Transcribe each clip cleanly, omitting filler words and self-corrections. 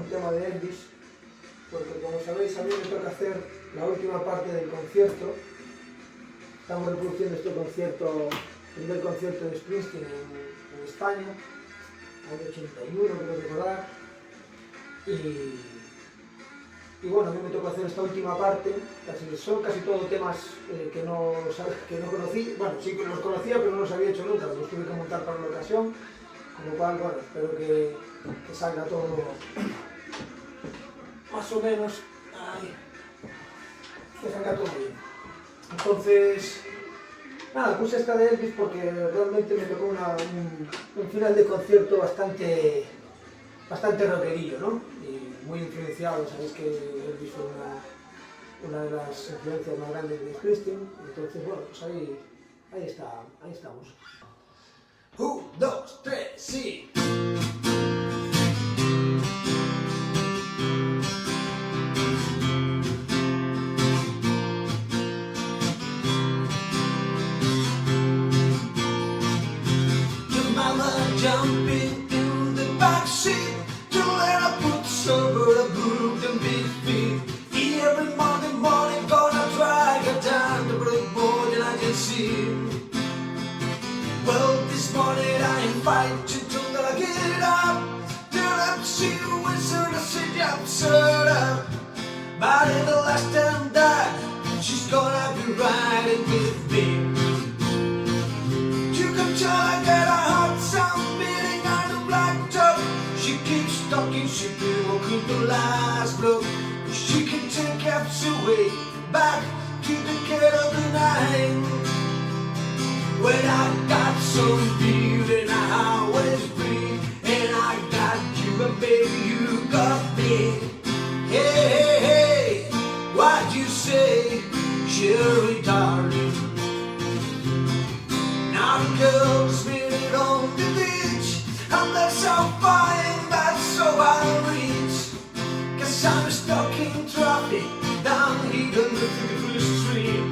tema de Elvis, porque como sabéis a mí me toca hacer la última parte del concierto. Estamos reproduciendo este concierto, el primer concierto de Springsteen en España, año 81 creo recordar, y bueno, a mí me tocó hacer esta última parte. Son casi todos temas que no conocí, bueno, sí que los conocía pero no los había hecho nunca, los tuve que montar para la ocasión, con lo cual, bueno, espero que salga todo más o menos, que salga todo bien. Entonces, nada, puse esta de Elvis porque realmente me tocó un final de concierto bastante rockerillo, ¿no? Y muy influenciado, sabéis que Elvis fue una de las influencias más grandes de Springsteen. Entonces, bueno, pues ahí estamos. 1, 2, 3, sí. Your mama jumping in the backseat to let her put over the broom and big feet. Every morning gonna drag her down the broad and I can see. Well, this morning I invite you to get up. Till I'm see you wizard to sit absurd up. But in the last time that she's gonna be riding with me. You can tell I get a hot sound beating on the blacktop. She keeps talking, she be walking the last block. She can take us away back to the dead of the night. When I got some beer and I always free, and I got you and baby you got me. Hey, hey, hey, what'd you say, Sherry darling? Now the girls meeting on the beach, and that's so fine, that's so outreach. Cause I'm stuck in traffic down here on the 51st Street.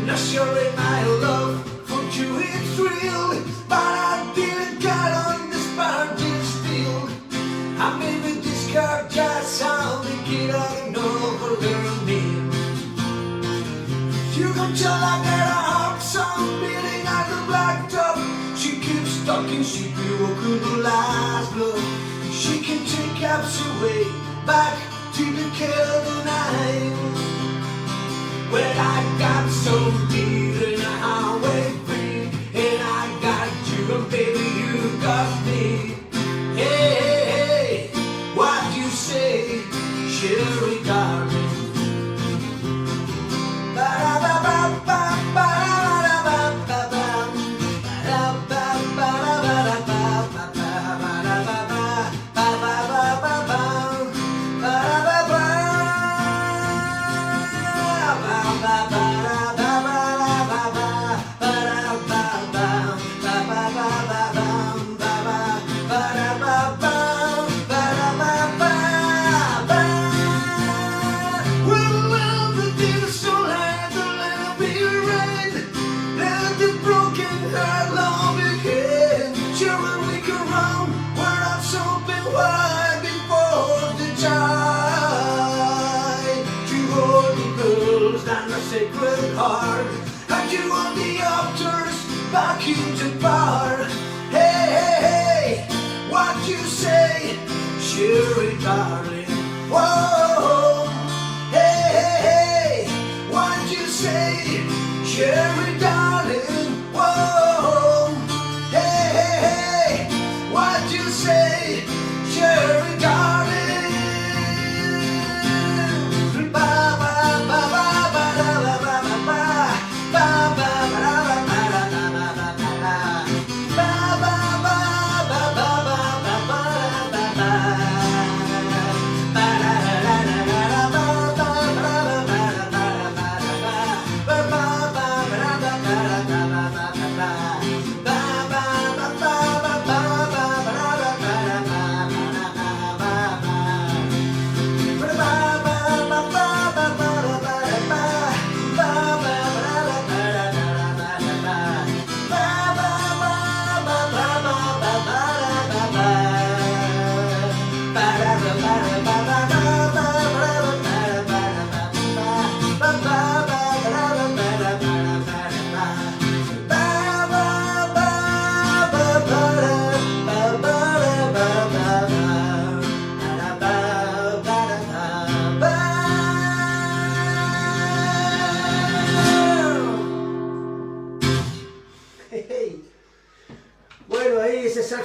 Now sure my love for you it's real, but I didn't get on this party still. I made with this girl just sounding kid I know for her name. You can tell I get a hot song beating at the blacktop. She keeps talking, she be walking the last block. She can take us away back to the cold night. When I got so deep and I went free, and I got you and baby you got me. Hey, hey, hey, what'd you say, Sherry darling? Sacred heart, and you on the altars back in the bar. Hey, hey, hey, what you say, Sherry darling? Whoa, hey, hey, hey, what you say, Sherry darling? Whoa, hey, hey, hey, what you say, Sherry darling?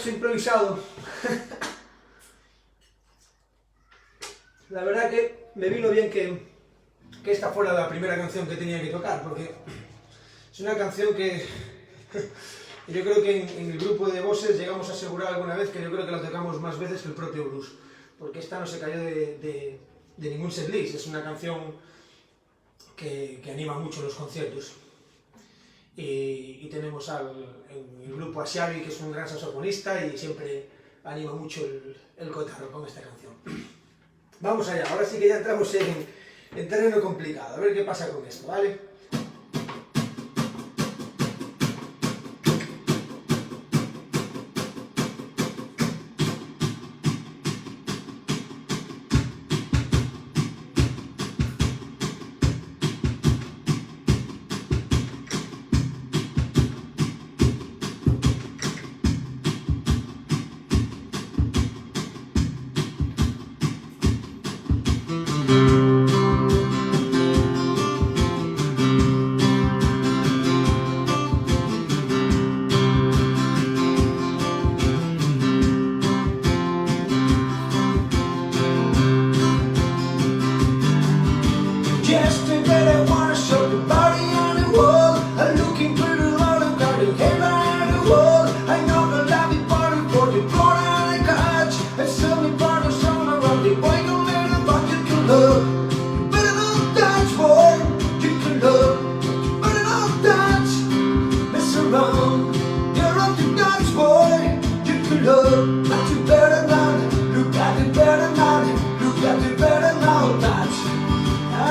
verso improvisado. La verdad que me vino bien que esta fuera la primera canción que tenía que tocar, porque es una canción que yo creo que en el grupo de voces llegamos a asegurar alguna vez que yo creo que la tocamos más veces que el propio blues, porque esta no se cayó de ningún setlist. Es una canción que anima mucho los conciertos. Y tenemos en el grupo a Xavi, que es un gran saxofonista y siempre anima mucho el cotarro con esta canción. Vamos allá, ahora sí que ya entramos en terreno complicado, a ver qué pasa con esto, ¿vale? Yesterday I wanna show the body on the wall. I'm looking pretty low, I've got your head on the wall. I know the love is party for the floor and I catch. And suddenly part of someone around the boy don't let it but you can love. You better not touch, boy. You can love. You better not touch. Mess around. You're up to touch, boy. You can love. But you better not. Look at it better not. Look at it better not touch. I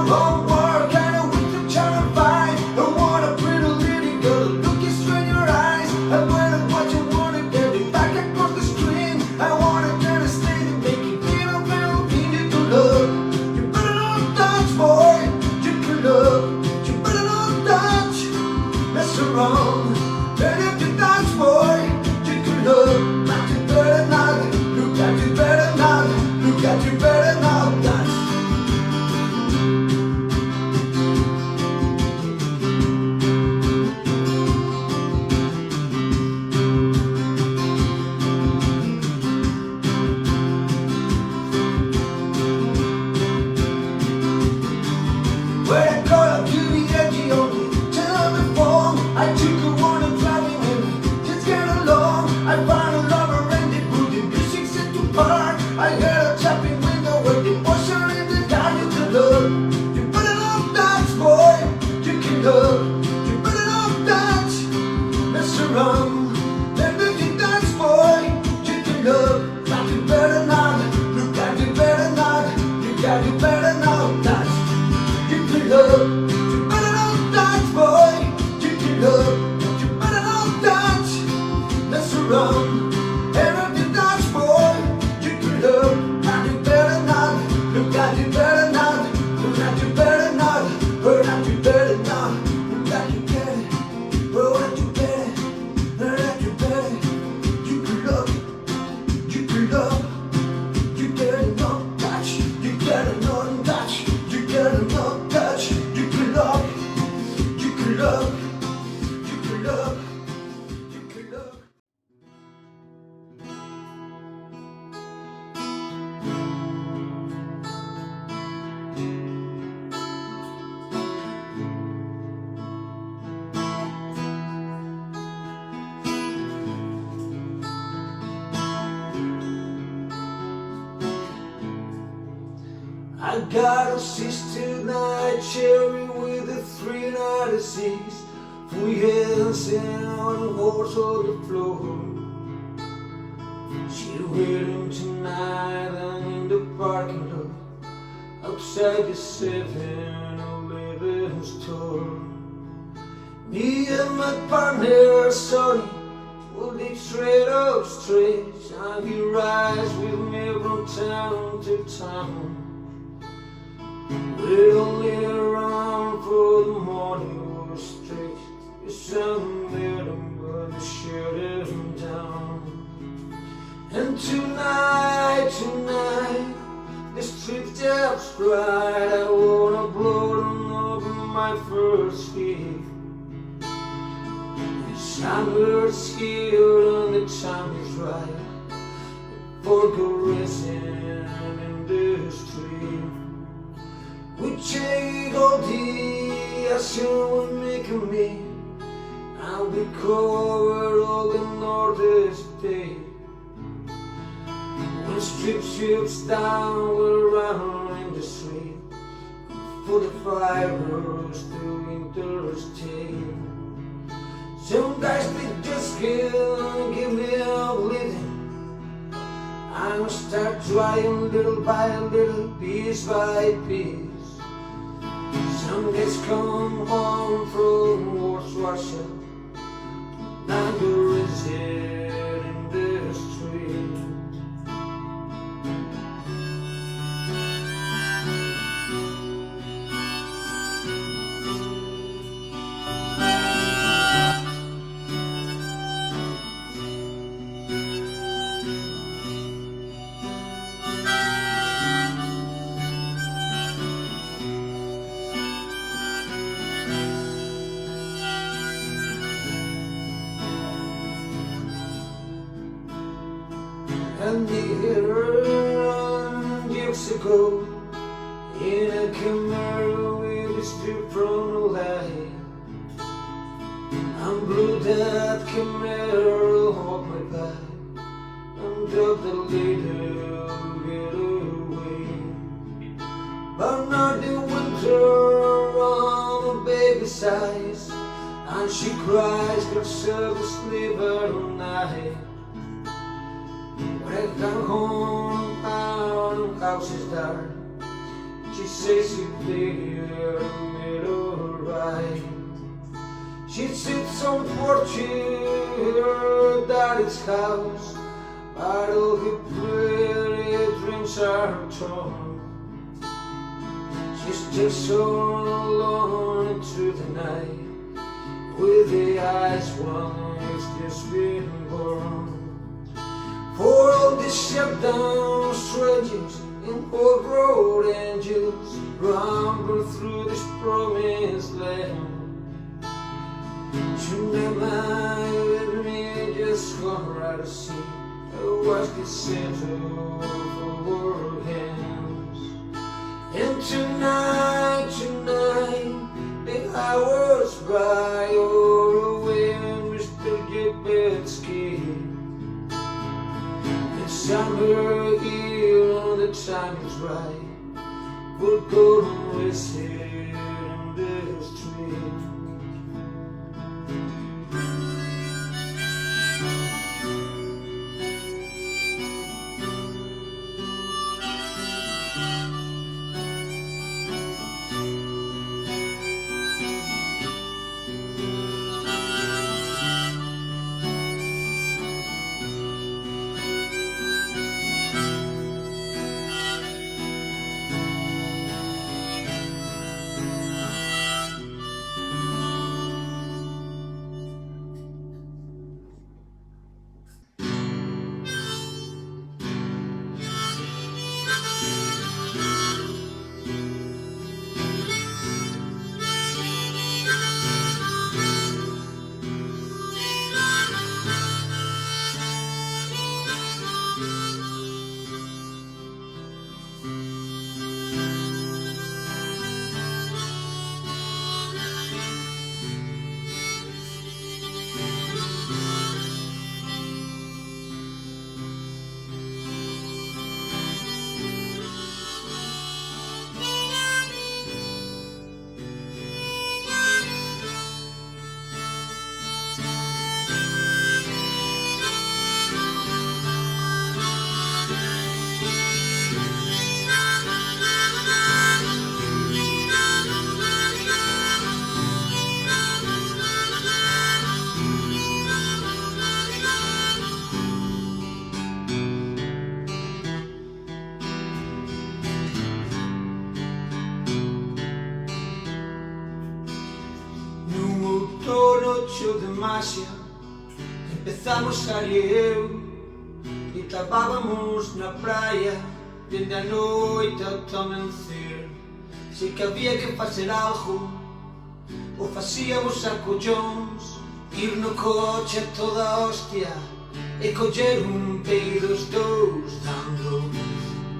won't work, I know we can try to find. I want a pretty little girl looking straight in your eyes. I wanna watch you wanna get it back across the screen. I wanna get a state and make it feel a melody you can love. You better not touch, boy. You can love. You better not touch. Mess around. And if you touch, boy, you can love. But you better not. Look at you better not. Look at you better not touch. When I call up to the edgy on me, turn on the phone. I took a wanna driving with me, just get along. I found a lover and they put the music set to part. I heard a tapping window where the washer in the dark. You can love. You better not touch, boy. You can love. You better not touch. Mess around. Then if you touch, boy, you can love. But you better not. Look at you better not. You got you better not touch. You can love, you better not touch, boy. You can love, you better not touch. Mess around, and if you touch, boy, you can love, and you better not. Look at you better not. Look at you better not. Look at you better not. Look at you better. Look at you better. Look at you better. You can love, you can love. You better not touch. You better not touch. You better not touch. You can love. You can love. You can love. You can love. I got a 629 cherry with a 396. We dancing on the walls of the floor. She waiting tonight and in the parking lot outside the 7-Eleven store. Me and my partner Sonny will leave straight up straight, and he rides with me from town to town. We're only around for the morning or straight. You sound better, but you shut him down. And tonight, the street just bright. I wanna blow them up in my first hit. Summer's here and the time is right for caressing in the street. We take all the ashes we make of me, and we cover all the northern day. When strip ships down, we'll run in the street for the fires the winter's tale. Some guys they just can't give me up living. I'll start trying little by little, piece by piece. Some guys come home from wars Russia, now they're in the street. And the years ago, in a Camaro with a strip from the light, and blew that Camaro off my back, and dropped the little getaway. But now the winter on the baby's eyes, and she cries herself asleep every night. When I come home, our house is dark. She says she figured it alright. She sits on the porch in her daddy's house, but all her pretty dreams are torn. She's just so alone into the night, with the eyes one it's just been born. For all these shut-down strangers and old road angels rumble through this promised land. Tonight with me just come right to see what's the center of our hands. And tonight, the hours by your way, Mr. Gibetsky. Summer here and the time is right, we're going to sit in the street. De magia, empezamos a eu e estabábamos na praia dende a noite ata amencer. Sei que había que facer algo, o facíamos a collóns, Ir no coche a toda hostia e coller un peido os dous dando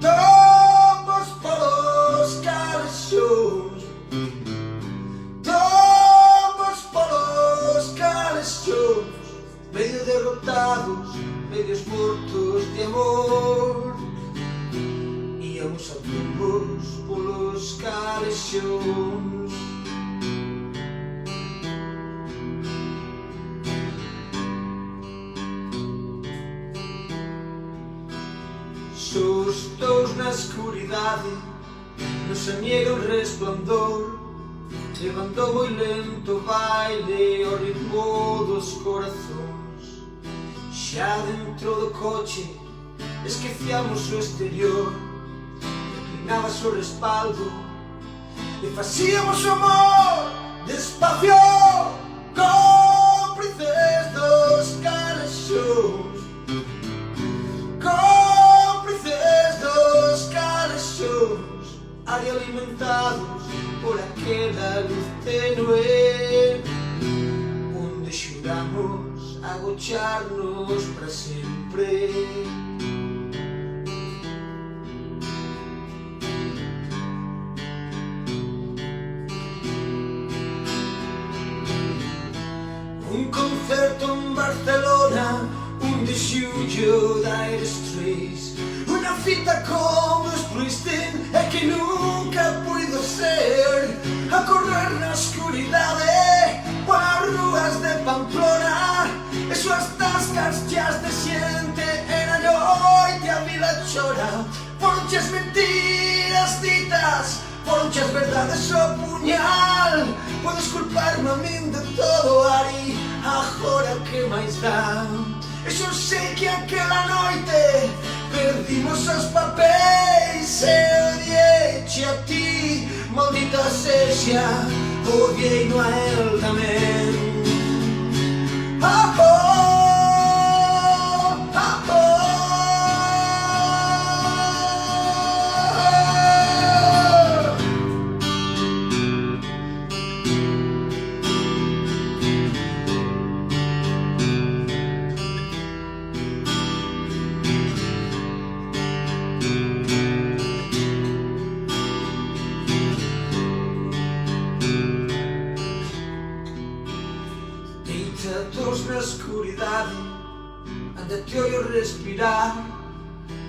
tombos polos calexóns, tombos polos calexóns, medio derrotados, medios mortos de amor. Íamos a tombos polos calexóns. Os dous na escuridade nos aniega un resplandor, levando moi lento o baile ao ritmo dos corazóns. Xa dentro do coche esqueciamos o exterior, reclinabas o respaldo e facíamos o amor despacio, cómplices dos calexóns. Aí alimentados por aquela luz tenue, onde xuramos agocharnos para sempre. Un concerto en Barcelona, 1 de xullo da Dire Straits, una cita como Springsteen é que nunca puido ser, a correr na escuridade polas rúas de Pamplona e súas tascas cheas de xente e na noite a vila chora. Foronche as mentiras ditas, foronche as verdades o puñal. Podes culparme a min de todo, Ari, agora que máis dá? E xo sei que aquela noite perdimos os papéis e odieiche a ti, maldita sexa, odiei no a el tamén. Oh, oh. Deitados na escuridade, anda te ollo respirar,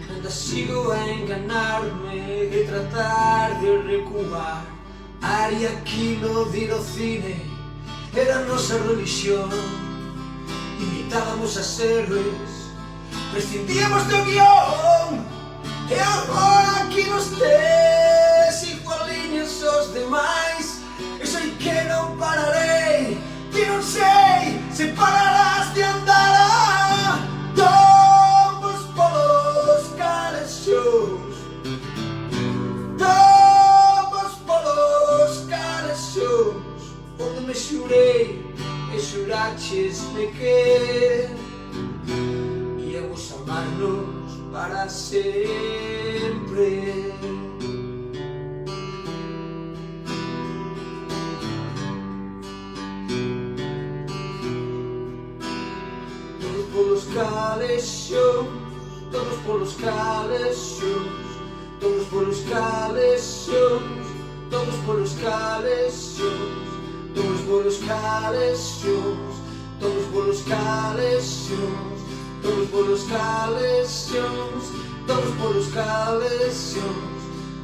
anda sigo a enganarme e tratar de recuar. Ari, aquilo de ir ao cine era a nosa religión, imitábamos as héroes, prescindíamos do guión. E agora aquí nos tes igualiños aos demais, e sei que non pararei, que non sei se pararás de andar. Tombos polos calexóns, tombos polos calexóns, onde me xurei e xuraches-me que íamos amarnos para sempre. Polos calexóns, todos polos calexóns, todos polos calexóns, todos polos calexóns, todos polos calexóns, todos polos calexóns, todos polos calexóns, todos polos calexóns,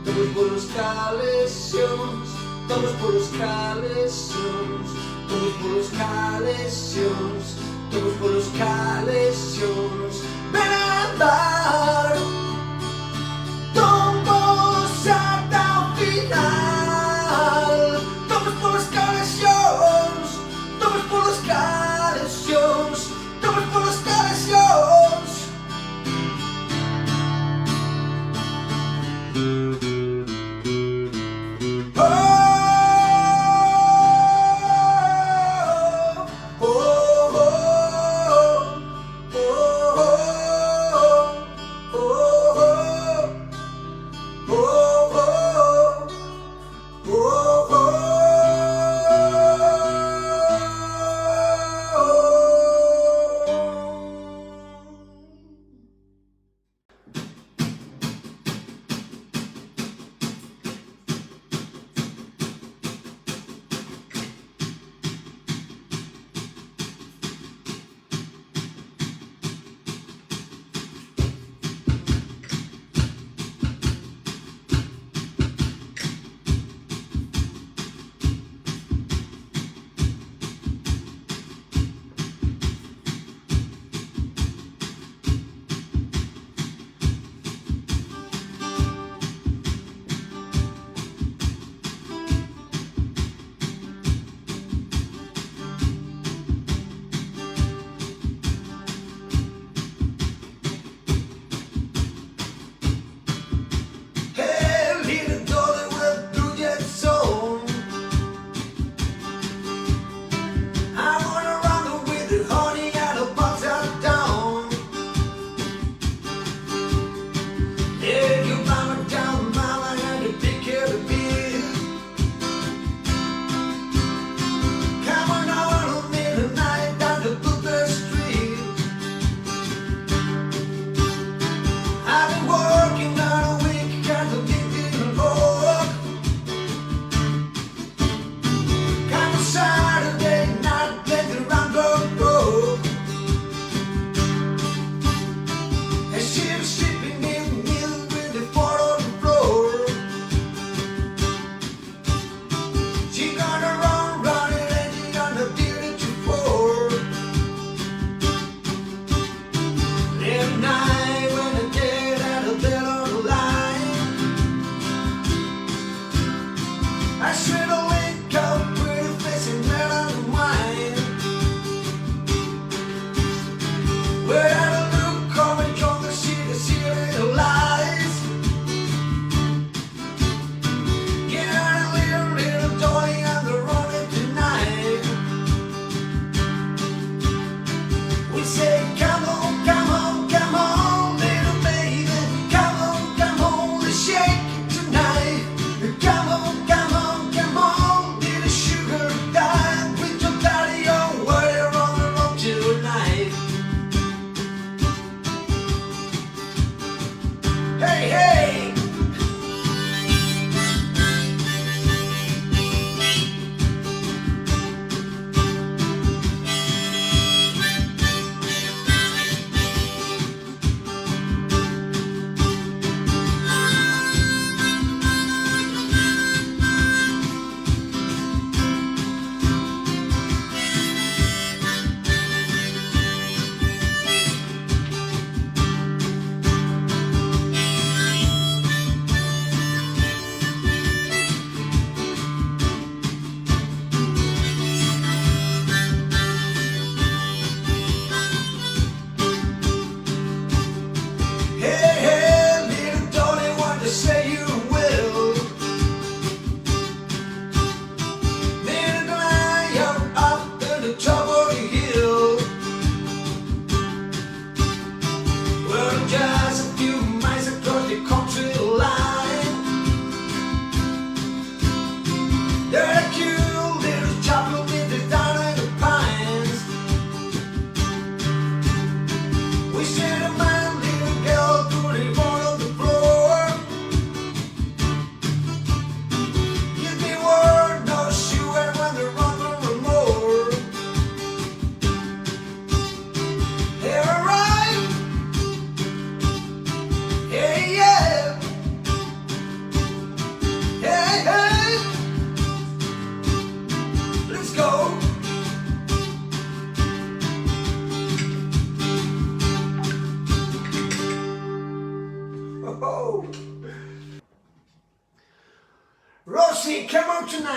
todos polos calexóns, todos polos calexóns, todos polos calexóns, todos polos calexóns. Ven a andar, tombos ata o final. Todos polos calexóns, todos polos calexóns, todos polos calexóns.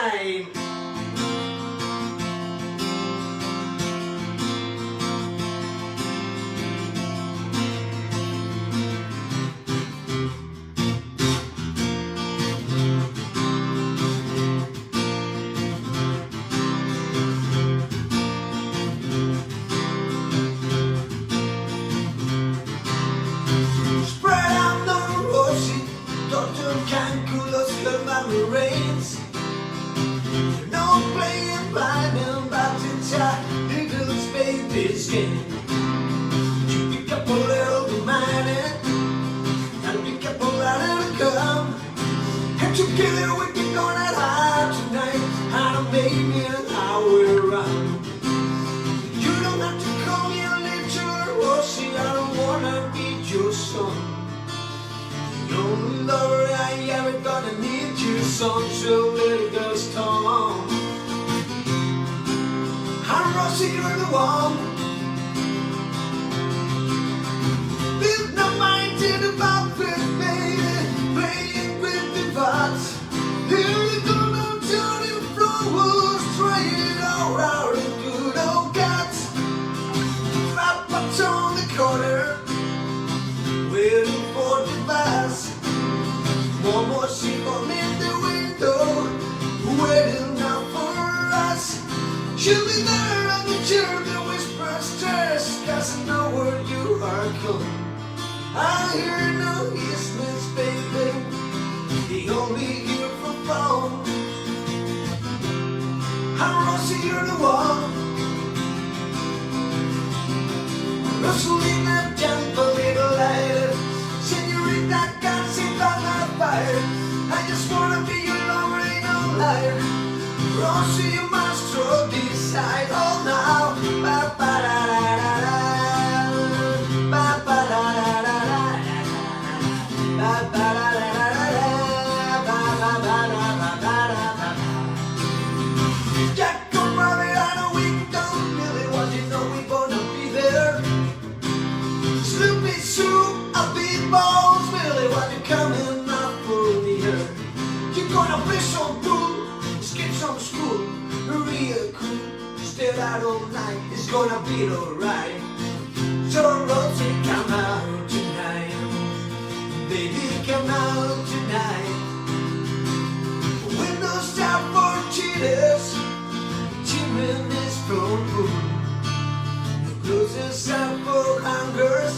time. Spread out the rosy, Dr. Canculos, the rains. No playing by them, but it's a little baby's game. You pick up a little money, and pick up a little gum. And together we can go that high tonight, and maybe how we're run. You don't have to call me a little rosy, I don't wanna be your son. The only lover I ever gonna need you, son, so let it go strong. I'm Rosie, you're the one. Leave no mind to the buffet, baby, playing with the butts. Here we go down to the floors, try it all out in good old guts. Fat butts on the corner, waiting for the bus. One more sheep in the window, waiting out for us. She'll be there on the chair that whispers stress, 'cause I know where you are going. I hear no hisments, baby, they only hear from phone. I'm Rosie, you're the one. Rosalina, jump a little lighter. Senorita, can't sit by my fire. I just wanna be your lover, ain't no liar. Rosie, you must throw this side all now. Ba ba da da da da. Ba ba da da da da. Ba ba da da da da. Ba ba ba da ba ba da ba. Jack and Rabbit on a window, Billy, what you know we gonna be there. Snoopy Sue, I'll be balls, Billy, what you coming up for the air? You're gonna play some pool, skip some school, real cool, stay out all night, it's gonna be alright. So Rosie, come out tonight, baby, come out tonight. Windows down for cheaters, chimneys from food. Closes up for hungers.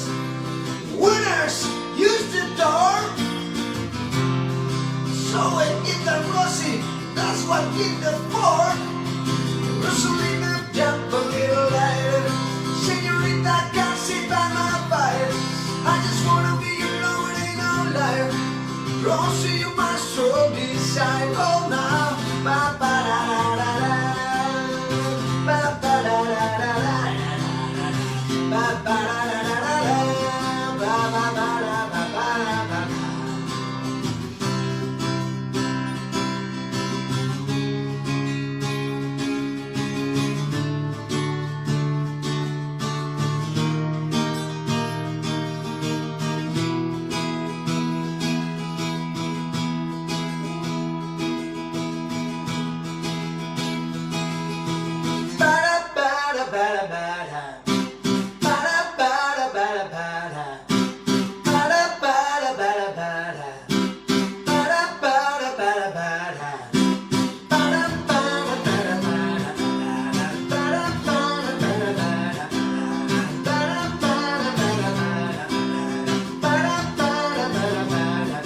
Winners, use the door. So it in the Rosie, that's what in the for. Rosalina, jump a little lighter. Senorita, can't sit by my fire. I just wanna be your lover, ain't no liar. Rosie, you must throw this side all now. Ba ba da da da da. Ba ba da da da da. Ba ba da da da da da. Ba ba ba da ba ba da ba. Ba da ba da ba da ba da.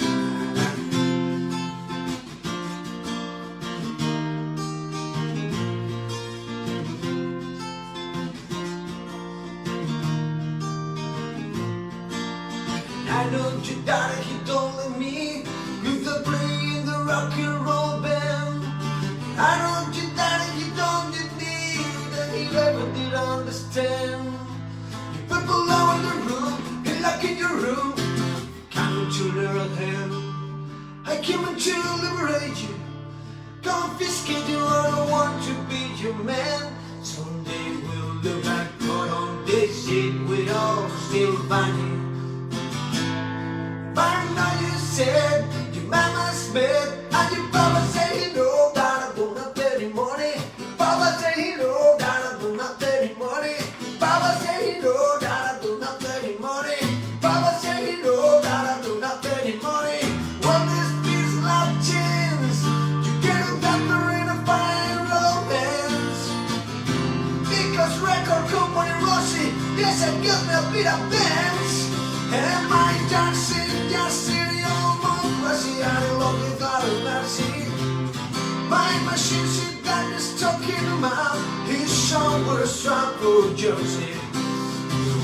I know your daughter, he don't let me. You're the playing the rock and roll band. I know your daddy, he don't need me. That he never did understand. You people now in the room, he lock in your room. Come to little hell. I came to liberate you. Confiscate you, I don't want to be your man. Someday we'll look back on this shit we all still finding. But now you said your mama's mad and your papa said no, gotta go now. said, give me a bit of dance. And my dancing, just city almost crazy. I love without a mercy. My machine, she got me stuck in the mouth. His song was a strong for Jersey.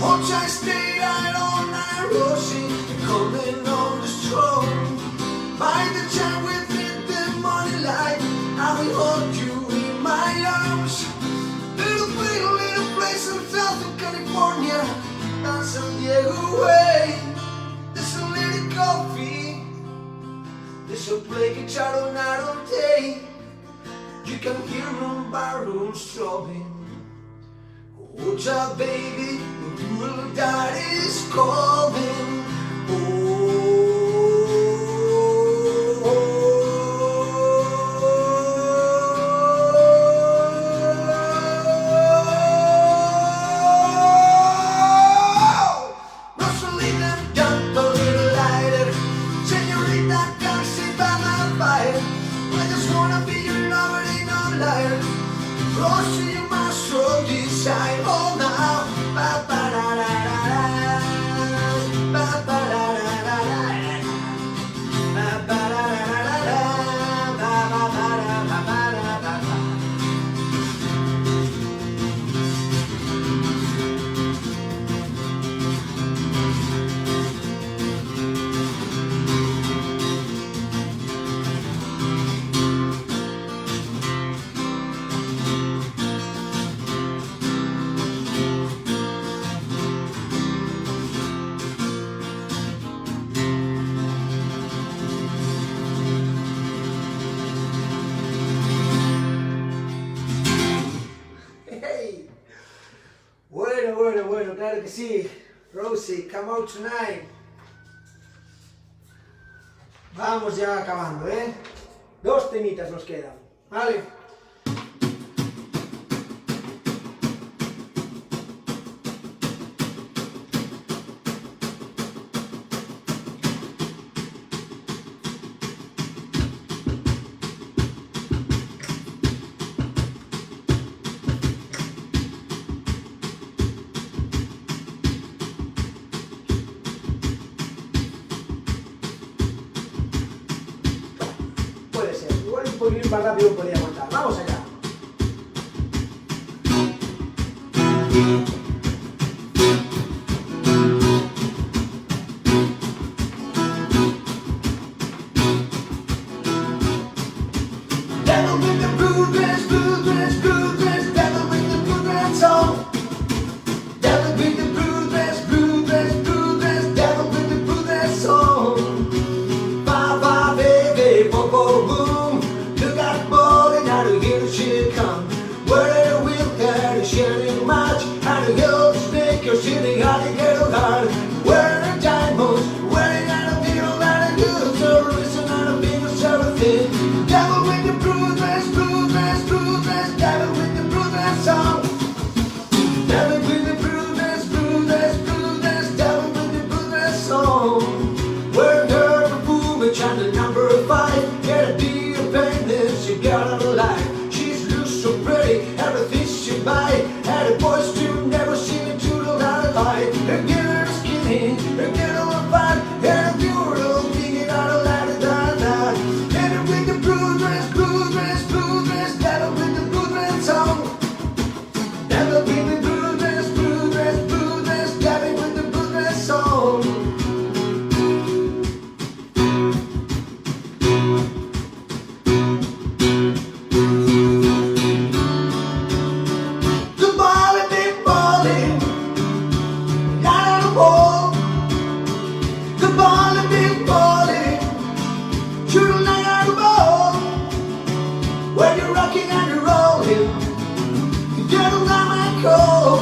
Hold tight, stay right on Rosie, coming on the strong. By the time we hit the morning light, I will hold you in my arms. Little place in Southern California, not San Diego way. There's a little coffee, there's a play guitar all night all day. You can hear them barrooms throbbing. Watch out, baby, your daddy's coming. Rosalina, jump a little lighter. Senorita, can't sit by my fire. I just wanna be your lover, ain't no liar. Rosie, you must show desire. Oh, now, ba ba da da da da, ba ba da da da da, ba ba da da da da, ba ba ba da ba ba da ba ba. Hey, bueno, claro que sí. Rosie, come out tonight. Vamos ya acabando, ¿eh? 2 temitas nos quedan, ¿vale? Puede ser, igual un poquito más rápido podría aguantar. Vamos allá. Devil with the blue dress, blue dress, blue dress, devil with the blue dress on. Devil with the blue dress, blue dress, blue dress, devil with the blue dress on. Ba baby, boom boom boom. Look at the ball and now here she come. Where the wheel got shining much, and the girl snake you're sitting on the ghetto hard. Where the diamonds, wearing out a needle and a good service and a big everything. Devil with the blue dress, blue dress, blue dress, devil with the blue dress on. Devil with the blue dress, blue dress, blue dress, devil with the blue dress on. Where her perfume and the number 5, get a deal of pain, she got out of life. She's loose so pretty, everything she buy, had a voice to never seen it to the light. Her girl is skinny, her girl on fire, and a beautiful thing it out of light. And with the blue dress, blue dress, blue dress, devil with the blue dress on. Devil with the blue dress, blue dress, blue dress, devil with the blue dress on. The ball and big balling, down on the wall. The ball and big balling, shooting like out the ball. When you're rocking and you're rolling, you get on my cold.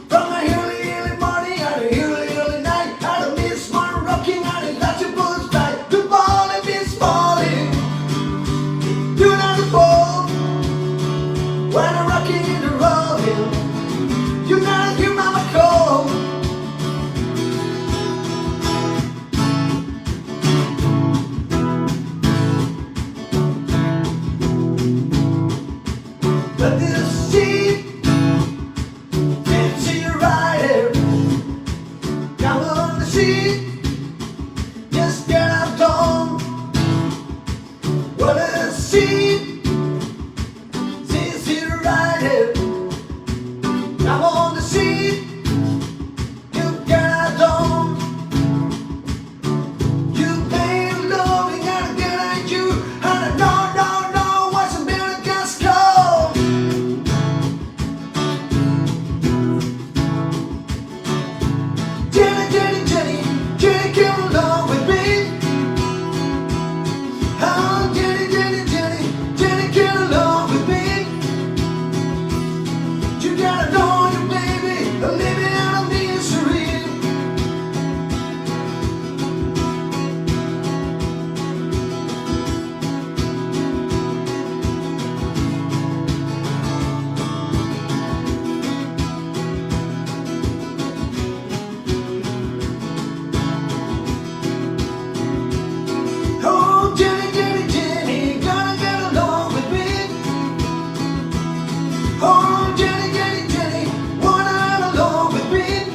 From a hilly morning and a hilly night, I don't miss one rocking and a got your bullets tight. The ball and big balling, you're not the ball. When I'm rocking and you're rolling, you gotta hear mama call. But this sheep Oh, Jenny, Jenny, Jenny, wanna alone with me?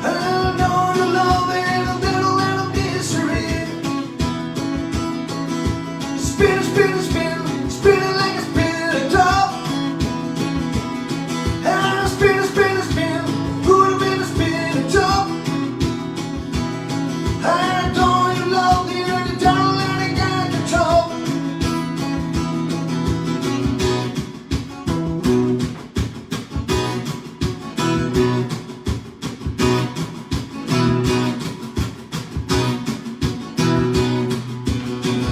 I know you love it, a little misery. Spin, spin, spin, spinning like a spinning top. And spin, spin, spin, put him in a spinning top. I know you love the earth, down and I got the top.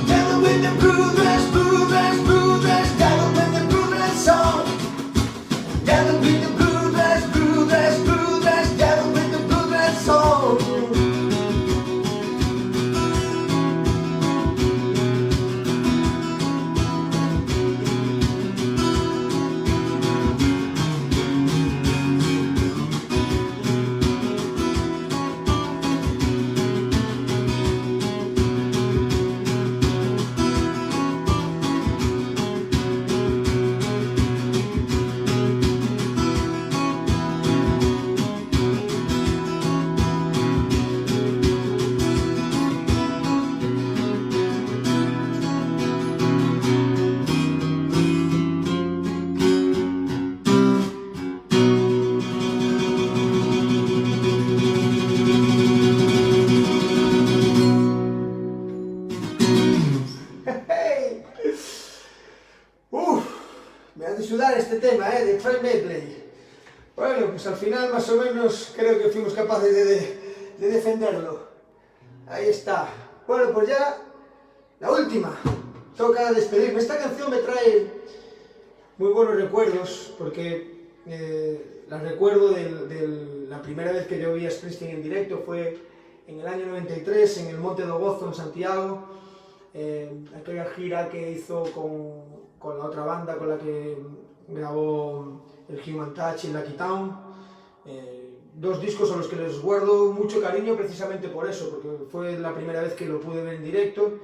Devil with the blue dress, blue dress, blue dress, devil with the blue dress song. Devil with the blue dress, blue dress, blue dress, devil with the blue dress song. Hey. Me hace sudar este tema, de Troy Medley. Bueno, pues al final más o menos creo que fuimos capaces de defenderlo. Ahí está. Bueno, pues ya la última. Toca despedirme. Esta canción me trae muy buenos recuerdos porque la recuerdo de la primera vez que yo vi a Springsteen en directo fue en el año 93 en el Monte do Gozo en Santiago. Aquella gira que hizo con la otra banda con la que grabó el Human Touch y Lucky Town. Dos discos a los que les guardo mucho cariño precisamente por eso, porque fue la primera vez que lo pude ver en directo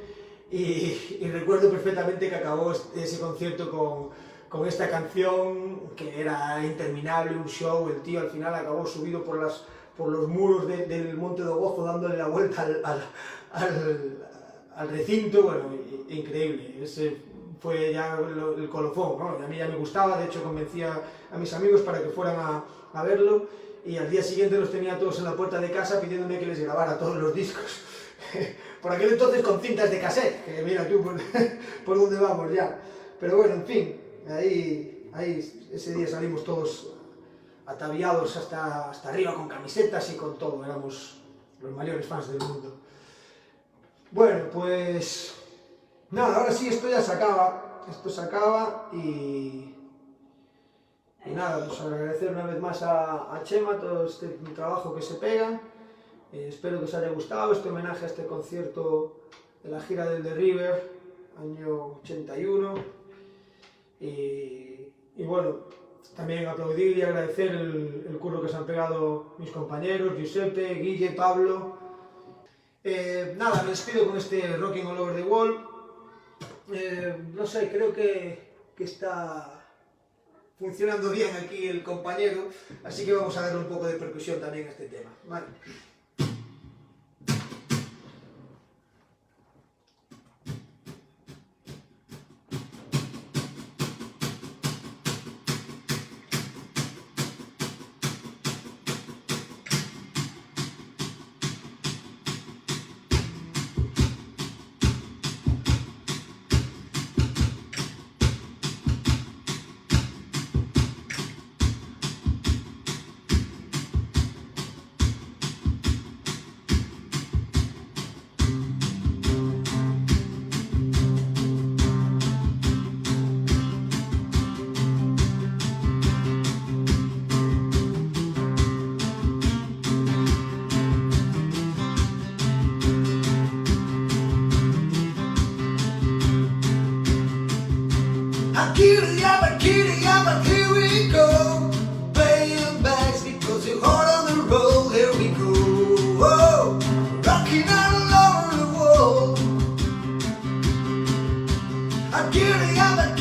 y recuerdo perfectamente que acabó ese concierto con esta canción que era interminable, un show. El tío al final acabó subido por los muros del Monte do Gozo dándole la vuelta al recinto. Bueno, increíble. Ese fue ya el colofón, ¿no? A mí ya me gustaba, de hecho convencía a mis amigos para que fueran a verlo y al día siguiente los tenía todos en la puerta de casa pidiéndome que les grabara todos los discos. Por aquel entonces con cintas de cassette, que mira tú por dónde vamos ya. Pero bueno, en fin, ahí ese día salimos todos ataviados hasta arriba con camisetas y con todo, éramos los mayores fans del mundo. Bueno, pues nada, ahora sí, esto ya se acaba, y nada, pues agradecer una vez más a Chema todo este trabajo que se pega. Espero que os haya gustado este homenaje a este concierto de la gira del The River, año 81, y bueno, también aplaudir y agradecer el curro que se han pegado mis compañeros, Giuseppe, Guille, Pablo. Nada, me despido con este Rocking All Over the Wall. No sé, creo que está funcionando bien aquí el compañero, así que vamos a darle un poco de percusión también a este tema, ¿vale? Kitty yabba, here we go. Playing bags because you're hard on the road. Here we go. Whoa, rocking all over the world. Kitty yabba,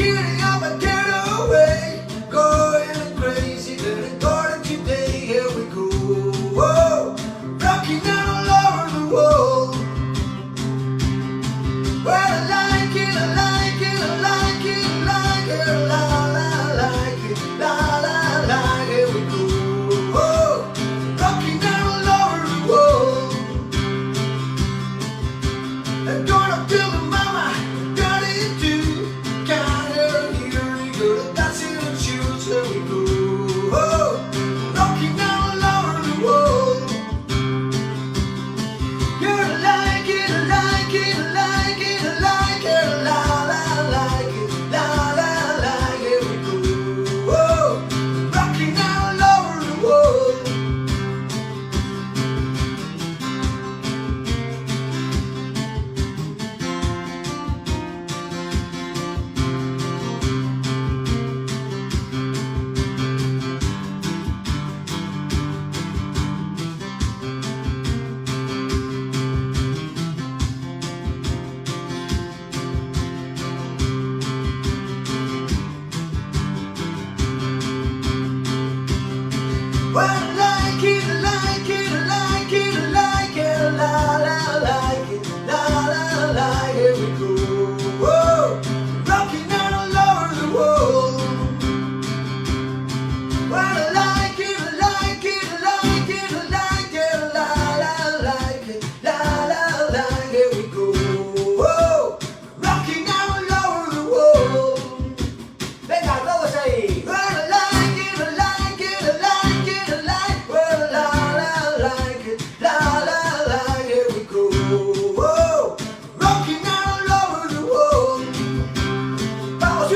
get away.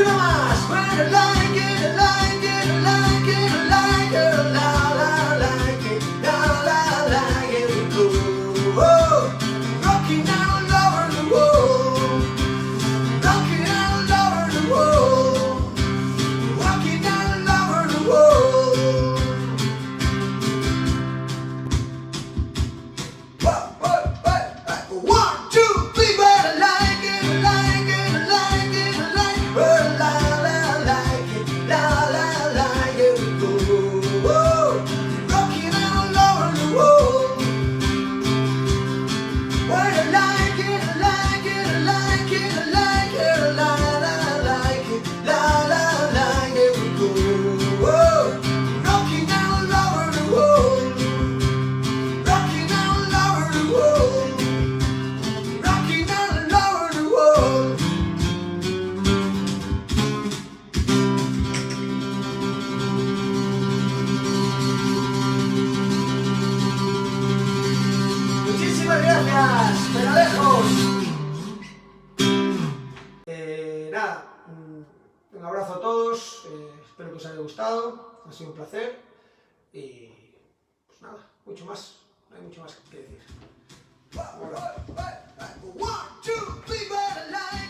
una más. But I like it, I like it, I like it, I like it, la la like it, la la like it. We go, oh, rocking all over the world, rocking all over the world, rocking all over the world. One, two, three, but I like it, I like it, I like it, I like it, but la la like it, la la like it. We go, oh, rocking all over the world. But I like it, I like it, I like it, I like it, la la like it, la la like it. We go, oh, rocking all over the world, rocking all over the world, rocking all over the world. Muchísimas gracias, pero lejos. Nada, un abrazo a todos, espero que os haya gustado, ha sido un placer y pues nada, mucho más, no hay mucho más que decir. One, two, three, but I like